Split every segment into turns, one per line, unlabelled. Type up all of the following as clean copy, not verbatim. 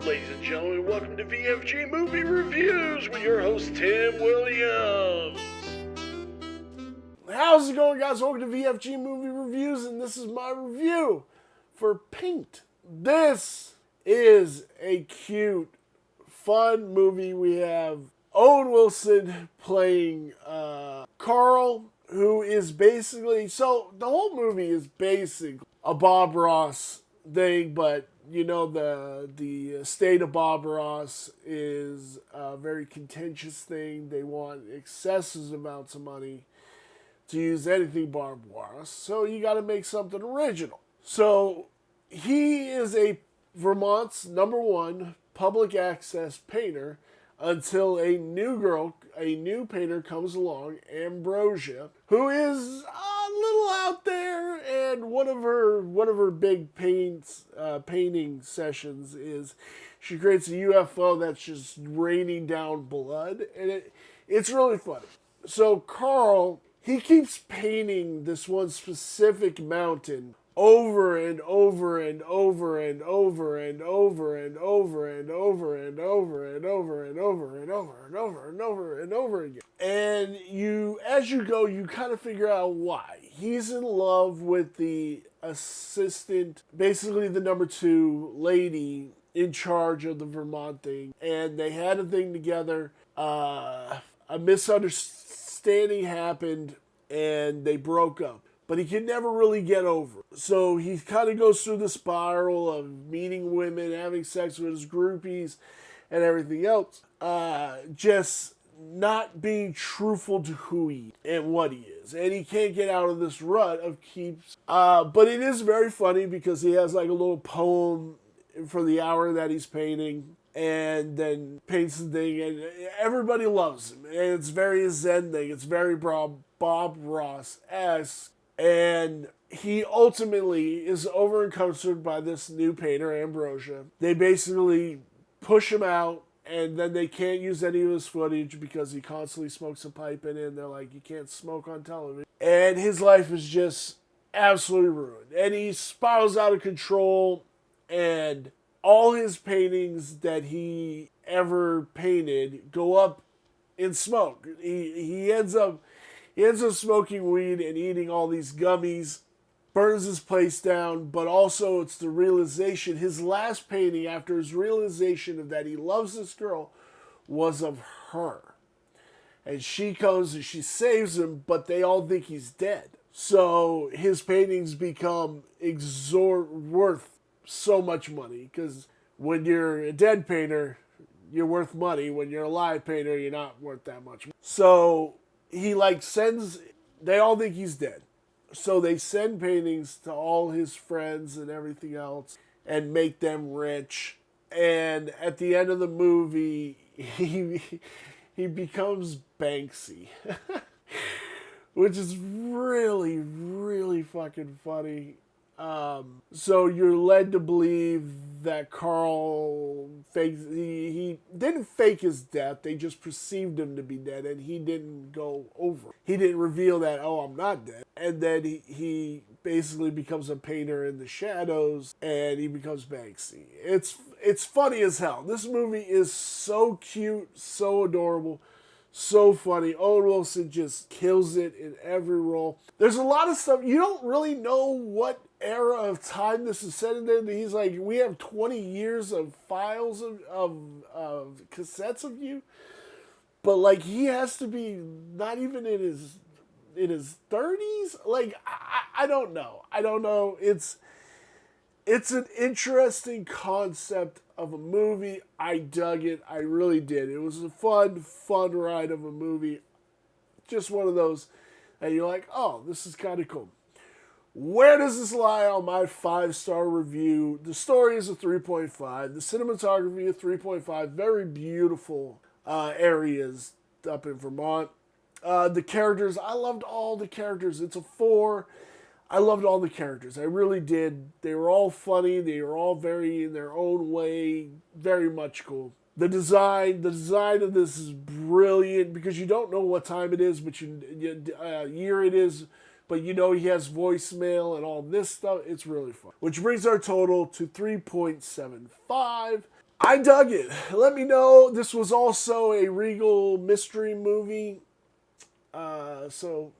Ladies and gentlemen, welcome to VFG Movie Reviews with your host, Tim Williams. How's it going, guys? Welcome to VFG Movie Reviews, and this is my review for Paint. This is a cute, fun movie. We have Owen Wilson playing Carl, who is basically... So, the whole movie is basically a Bob Ross thing, but... You know, the estate of Bob Ross is a very contentious thing. They want excessive amounts of money to use anything Bob Ross. So you got to make something original. So he is a Vermont's #1 public access painter until a new painter comes along, Ambrosia, who is a little out there, and one of her big painting sessions is she creates a UFO that's just raining down blood, and it's really funny. So Carl, he keeps painting this one specific mountain over and over and over and over and over and over and over and over and over and over and over and over and over and over again. And as you go, you kind of figure out why. He's in love with the assistant, basically the #2 lady in charge of the Vermont thing. And they had a thing together. A misunderstanding happened and they broke up. But he can never really get over it. So he kind of goes through the spiral of meeting women, having sex with his groupies, and everything else. Just not being truthful to who he is and what he is. And he can't get out of this rut of keeps. But it is very funny because he has like a little poem for the hour that he's painting. And then paints the thing. And everybody loves him. And it's very Zen thing. It's very Bob Ross-esque. And he ultimately is over-encompassed by this new painter, Ambrosia. They basically push him out, and then they can't use any of his footage because he constantly smokes a pipe in it, and they're like, you can't smoke on television. And his life is just absolutely ruined. And he spirals out of control, and all his paintings that he ever painted go up in smoke. He ends up smoking weed and eating all these gummies, burns his place down, but also it's the realization, his last painting after his realization of that he loves this girl was of her. And she comes and she saves him, but they all think he's dead. So his paintings become worth so much money, because when you're a dead painter, you're worth money. When you're a live painter, you're not worth that much. So he they all think he's dead. So they send paintings to all his friends and everything else and make them rich. And at the end of the movie, he becomes Banksy. Which is really, really fucking funny. So you're led to believe that Carl he didn't fake his death. They just perceived him to be dead, and he didn't go over. He didn't reveal that, oh, I'm not dead. And then he basically becomes a painter in the shadows, and he becomes Banksy. It's funny as hell. This movie is so cute, so adorable, so funny. Owen Wilson just kills it in every role. There's a lot of stuff. You don't really know what era of time this is set in there. He's like, we have 20 years of files of cassettes of you. But like, he has to be not even in his 30s. Like, I don't know. It's an interesting concept of a movie. I dug it. I really did. It was a fun ride of a movie. Just one of those that you're like, oh, this is kind of cool. Where does this lie on my 5-star review? The story is a 3.5. The cinematography, a 3.5. Very beautiful areas up in Vermont. The characters, I loved all the characters. It's a 4. I loved all the characters. I really did. They were all funny. They were all very, in their own way, very much cool. The design of this is brilliant because you don't know what time it is, but year it is, but you know he has voicemail and all this stuff. It's really fun. Which brings our total to 3.75. I dug it. Let me know. This was also a Regal mystery movie. So,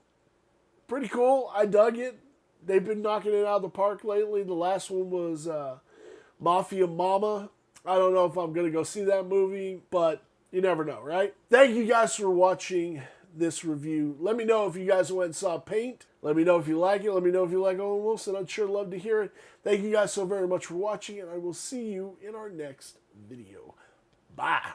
pretty cool. I dug it. They've been knocking it out of the park lately. The last one was Mafia Mama. I don't know if I'm going to go see that movie, but you never know, right? Thank you guys for watching this review. Let me know if you guys went and saw Paint. Let me know if you like it. Let me know if you like Owen Wilson. I'd sure love to hear it. Thank you guys so very much for watching, and I will see you in our next video. Bye.